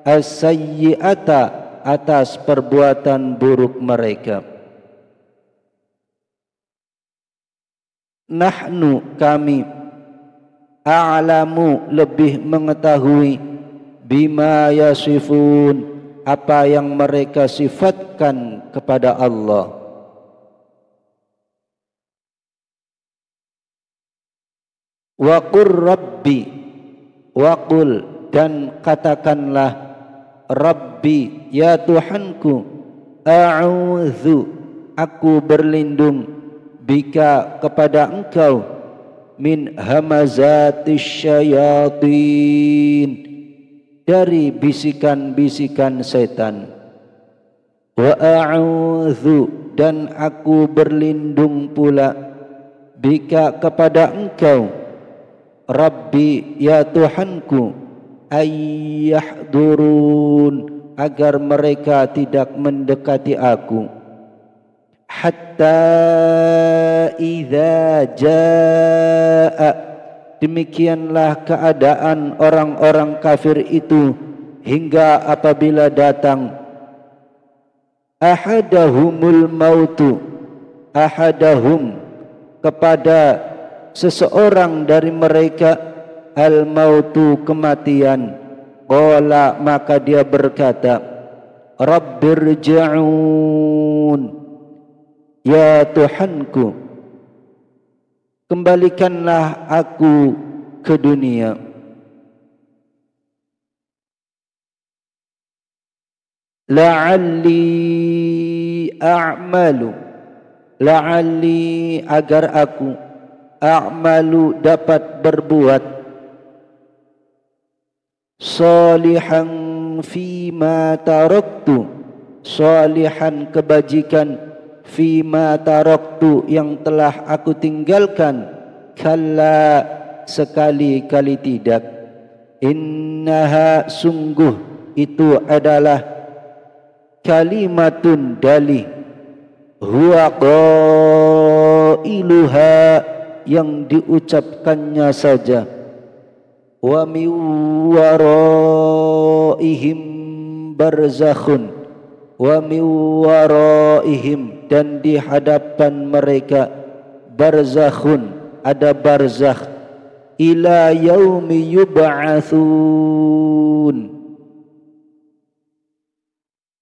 as-sayyi'ata atas perbuatan buruk mereka. Nahnu, kami, a'lamu, lebih mengetahui, bima yasifun, apa yang mereka sifatkan kepada Allah. Wa qur rabbi, wa qul, dan katakanlah, Rabbi, ya Tuhanku, a'udzu, aku berlindung, bika, kepada engkau, min hamazatis syayatin, dari bisikan-bisikan setan. Wa a'udzu, dan aku berlindung pula, bika, kepada engkau, Rabbi, ya Tuhanku, ayyahdurun, agar mereka tidak mendekati aku, hatta idza jaa, demikianlah keadaan orang-orang kafir itu hingga apabila datang, ahadahumul mautu, ahadahum, kepada seseorang dari mereka, al mautu, kematian, qala, maka dia berkata, Rabbirji'un, ya Tuhanku, kembalikanlah aku ke dunia. La'alli a'malu, la'alli, agar aku, a'malu, dapat berbuat, salihan fima taraktu, salihan, kebajikan, fima taraktu, yang telah aku tinggalkan, kalla, sekali-kali tidak, innaha, sungguh itu adalah, kalimatun, dalih, huwa qailuha, yang diucapkannya saja, wa min waraihim barzakhun, wa min waraihim, dan di hadapan mereka, barzakhun, ada barzakh, ila yaumi yub'atsun,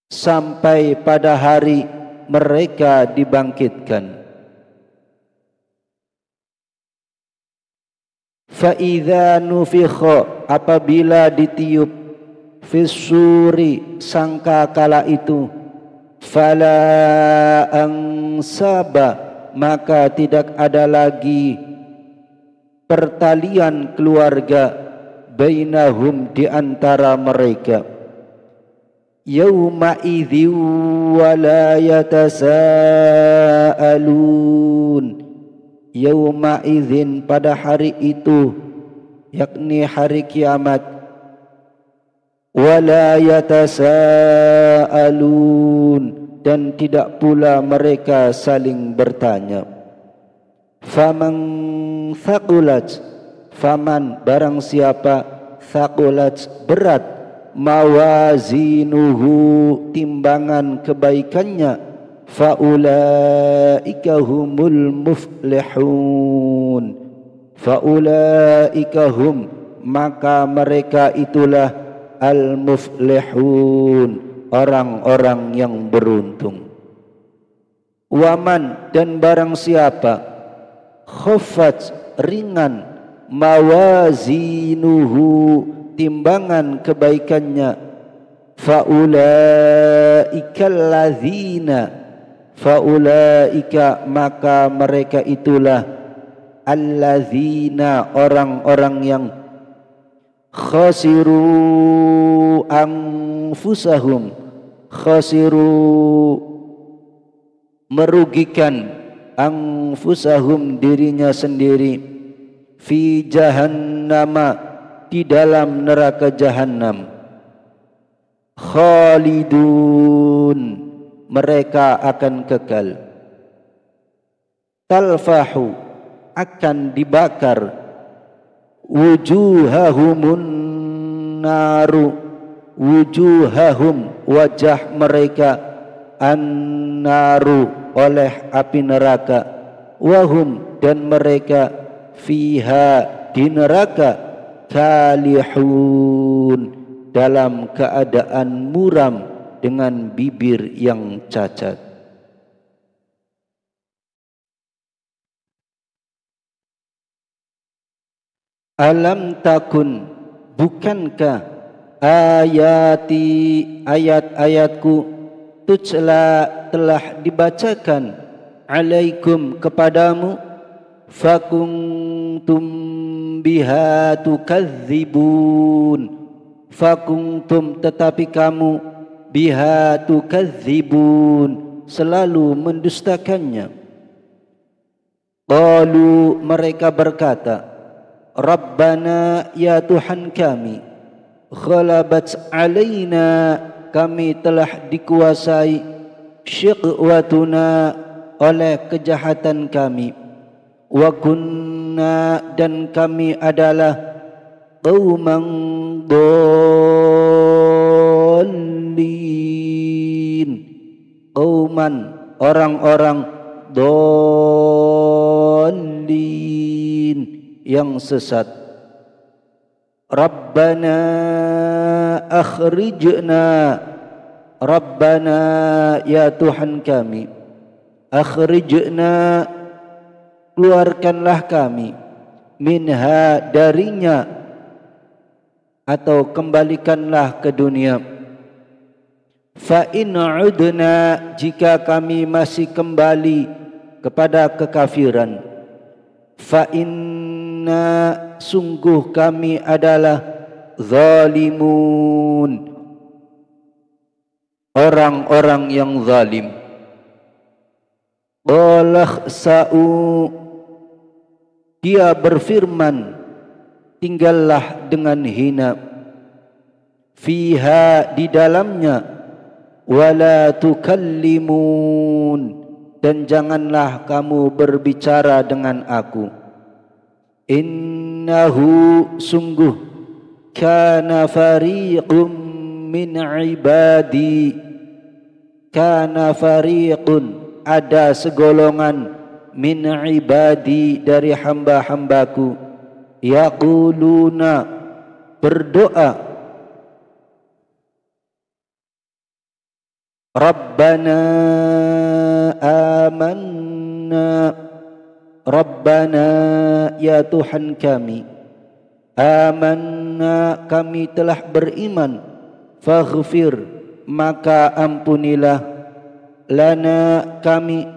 sampai pada hari mereka dibangkitkan. Fa idza nufikha, apabila ditiup, fis-suri, sangkakala itu, fala ansaba, maka tidak ada lagi pertalian keluarga, bainahum, di antara mereka, yauma idzi wala yatasaalun, yauma idzin, pada hari itu, yakni hari kiamat, wala yatasaalun, dan tidak pula mereka saling bertanya. Faman thaqulat, faman, barang siapa, thaqulat, berat, mawazinuhu, timbangan kebaikannya, faulaika humul muflihun, faulaika hum, maka mereka itulah, al muflihun, orang-orang yang beruntung. Waman, dan barang siapa, khaffat, ringan, mawazinuhu, timbangan kebaikannya, faulaika alladzina, faulaika, maka mereka itulah, alladzina, orang-orang yang, khasiru anfusahum, khasiru merugikan, anfusahum dirinya sendiri, fi jahannama di dalam neraka jahanam, khalidun mereka akan kekal, talfahu akan dibakar, wujuhahumun naru, wujuhahum wajah mereka, an-naru oleh api neraka, wahum dan mereka, fiha di neraka, kalihun dalam keadaan muram dengan bibir yang cacat. Alam takun, bukankah ayati ayat-ayatku, tutla telah dibacakan, alaikum kepadamu, fakuntum biha tukadzibun, fakuntum tetapi kamu, biha tukadzibun selalu mendustakannya. Qalu mereka berkata, Rabbana ya Tuhan kami, ghalabat alaina kami telah dikuasai, syiqwatuna oleh kejahatan kami, wa kunna dan kami adalah qauman dallin, qauman orang-orang dallin yang sesat. Rabbana akhrijna, Rabbana ya Tuhan kami, akhrijna keluarkanlah kami, minha darinya atau kembalikanlah ke dunia, fa in udna jika kami masih kembali kepada kekafiran, fa inna sungguh kami adalah zalimun orang-orang yang zalim. Qala sa'u dia berfirman, tinggallah dengan hina, fiha di dalamnya, wala tukallimun dan janganlah kamu berbicara dengan aku. Innahu sungguh, kana fariqum min ibadi, kana fariqun ada segolongan, min ibadi dari hamba-hambaku, yaquluna berdoa, Rabbana amanna, Rabbana ya Tuhan kami, amanna kami telah beriman, faghfir maka ampunilah, lana kami,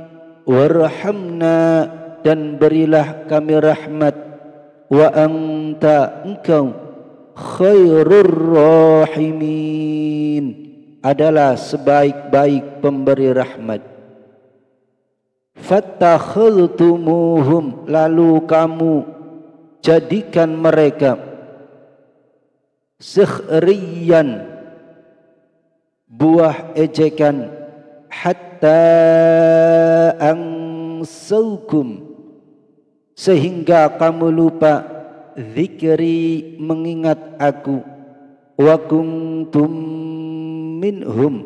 warhamna dan berilah kami rahmat, wa anta engkau, khairur rahimin adalah sebaik-baik pemberi rahmat. Fattakhadtumuhum lalu kamu jadikan mereka, sikhriyan buah ejekan, hatta ansaukum sehingga kamu lupa, zikri mengingat aku, wa kuntum minhum,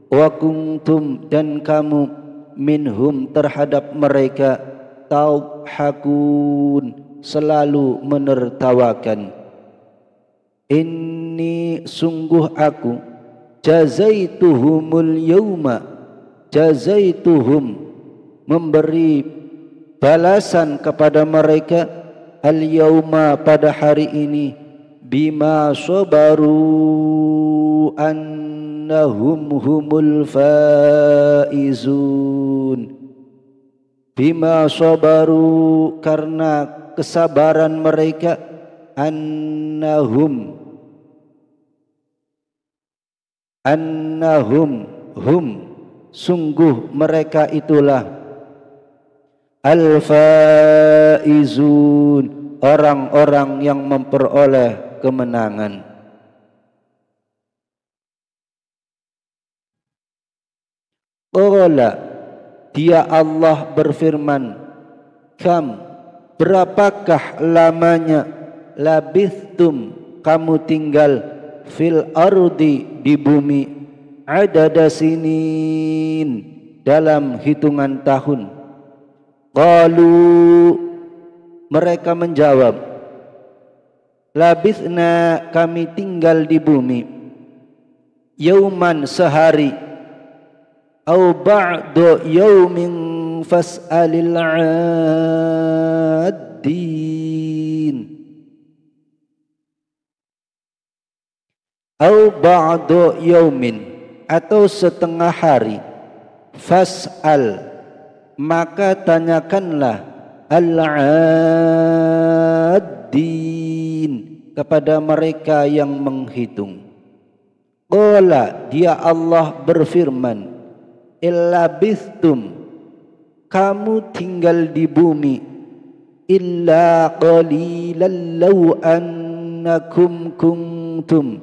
wa kuntum dan kamu, minhum terhadap mereka, tadhakun selalu menertawakan. Inni sungguh aku, jazaituhumul yauma, jazaituhum memberi balasan kepada mereka, al yauma pada hari ini, bima sabaru annahum humul faizun, bima sabaru karena kesabaran mereka, annahum hum sungguh mereka itulah al-faizun orang-orang yang memperoleh kemenangan. Qala dia Allah berfirman, kam berapakah lamanya labithtum kamu tinggal fil ardi di bumi adada sinin dalam hitungan tahun. Qalu mereka menjawab, labithna kami tinggal di bumi yauman sehari au ba'du yaumin fas'alil 'addin au ba'du yaumin atau setengah hari fas'al maka tanyakanlah al-'addin kepada mereka yang menghitung. Qala dia Allah berfirman, illabithtum kamu tinggal di bumi illa qalilan law annakum kuntum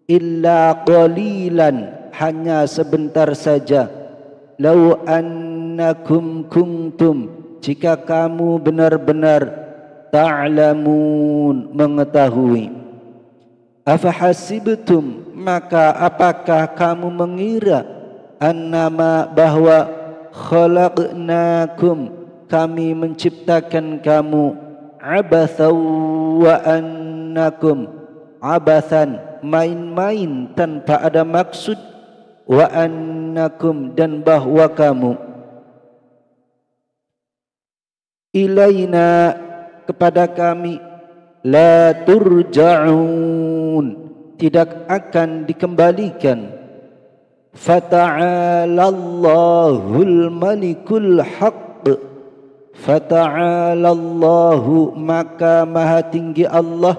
illa qalilan hanya sebentar saja law annakum kuntum jika kamu benar-benar ta'lamun mengetahui. Afahasibtum maka apakah kamu mengira annama bahwa khalaqnakum kami menciptakan kamu abathan wa annakum abathan main-main tanpa ada maksud wa annakum dan bahwa kamu ilaina kepada kami la turja'un tidak akan dikembalikan. Fata'alallahul malikul haqq fata'alallahu maka maha tinggi Allah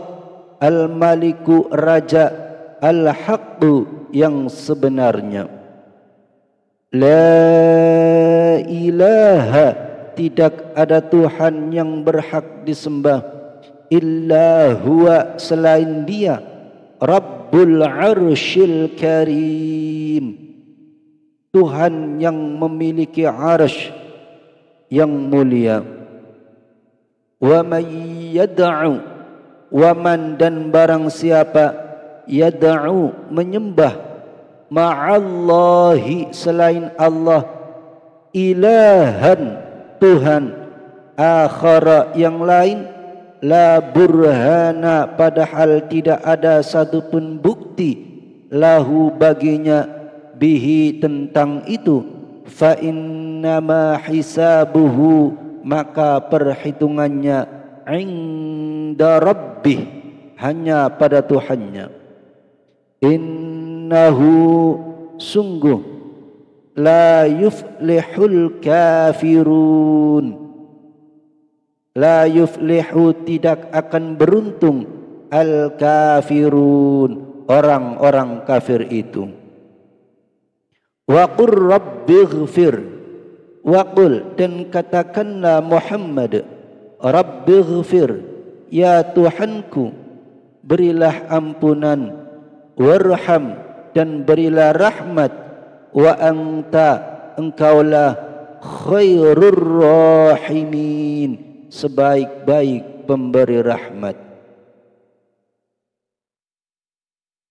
al-maliku raja al-haqqu yang sebenarnya. La ilaha tidak ada Tuhan yang berhak disembah illa huwa selain dia Rabbul Arsyil Karim Tuhan yang memiliki arsy yang mulia. Wa man yad'u wa man dan barang siapa yad'u menyembah ma'allahi selain Allah ilahan Tuhan akhara yang lain la burhana padahal tidak ada satupun bukti lahu baginya bihi tentang itu fa innama hisabuhu maka perhitungannya inda rabbih hanya pada Tuhannya. Innahu sungguh la yuflihul kafirun la yuflihu tidak akan beruntung al kafirun orang-orang kafir itu. Wa qur rabbighfir wa qul dan katakanlah Muhammad rabbighfir ya Tuhanku berilah ampunan warham dan berilah rahmat wa anta engkaulah khairur rahimin sebaik-baik pemberi rahmat.